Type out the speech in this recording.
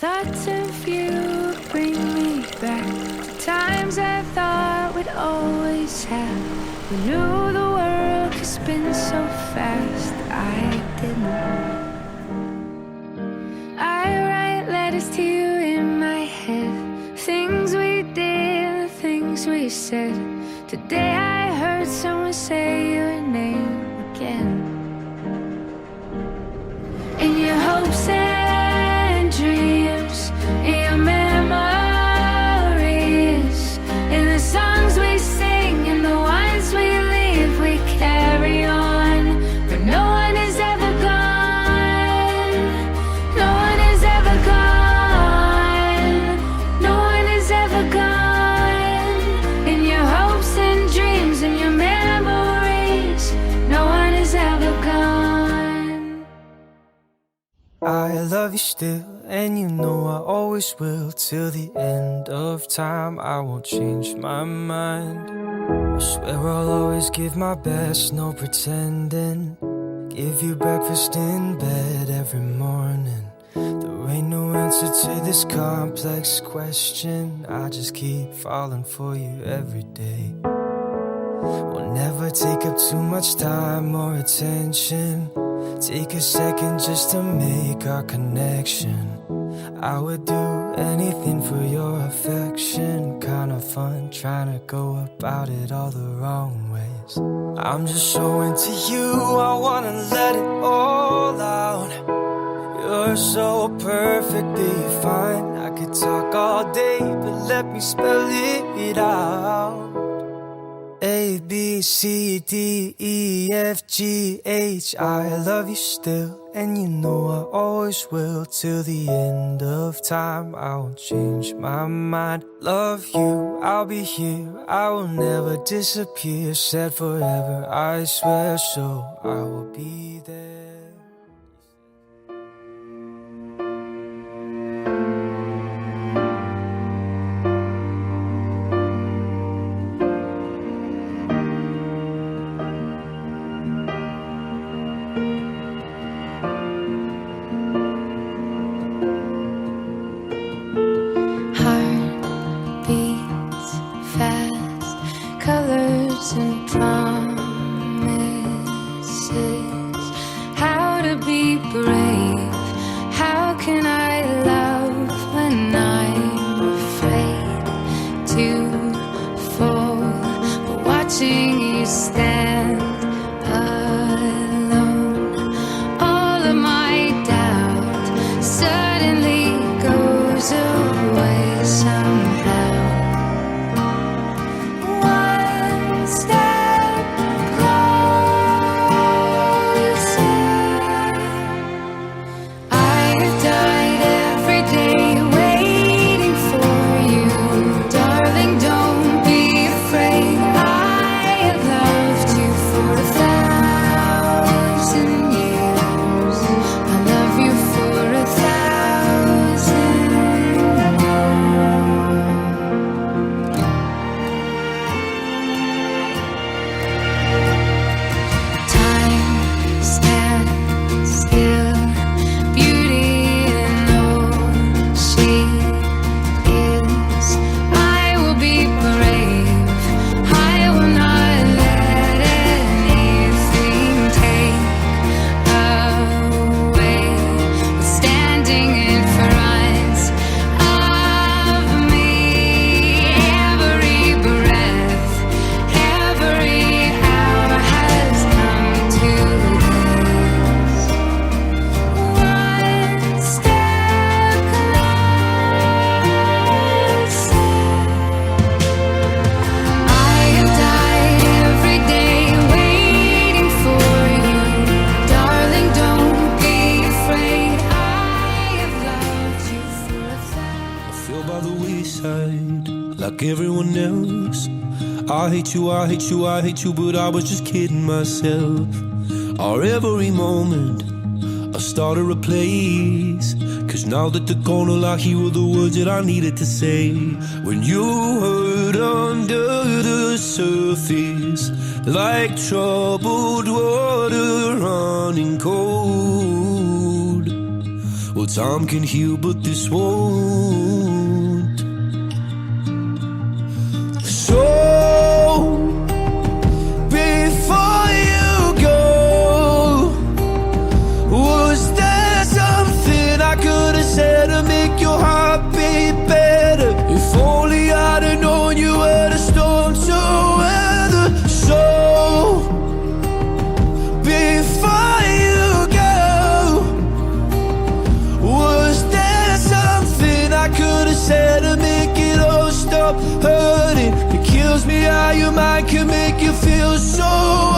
thoughts of you bring me back to times I thought we'd always have. We knew the world could spin so fast. I didn't. I write letters to you in my head, things we did, the things we said. Today I heard someone say your name again. In your hopes and dreams, in your memories, in the songs we sing, in the ones we leave, we carry on. But no one is ever gone. No one is ever gone. No one is ever gone. In your hopes and dreams, in your memories, no one is ever gone. I love you still, and you know I always will. Till the end of time, I won't change my mind. I swear I'll always give my best, no pretending. Give you breakfast in bed every morning. There ain't no answer to this complex question. I just keep falling for you every day. We'll never take up too much time or attention. Take a second just to make our connection. I would do anything for your affection. Kinda fun trying to go about it all the wrong ways. I'm just so into you, I wanna let it all out. You're so perfectly fine. I could talk all day, but let me spell it out. A, B, C, D, E, F, G, H. I love you still, and you know I always will. Till the end of time, I won't change my mind. Love you, I'll be here, I will never disappear. Said forever, I swear, so I will be there. And promises, how to be brave, how can I love when I'm afraid to fall, but watching you stand alone, all of my doubt suddenly goes away somehow. Everyone else, I hate you, I hate you, I hate you, but I was just kidding myself. Our every moment I started a place, cause now that they're gone, all I hear were the words that I needed to say. When you hurt under the surface, like troubled water running cold. Well, time can heal, but this won't. So, before you go, was there something I could have said to make your heart beat better? If only I'd have known you were the storm to weather. So, before you go, was there something I could have said to make it all stop hurting? It kills me how your mind can make you feel so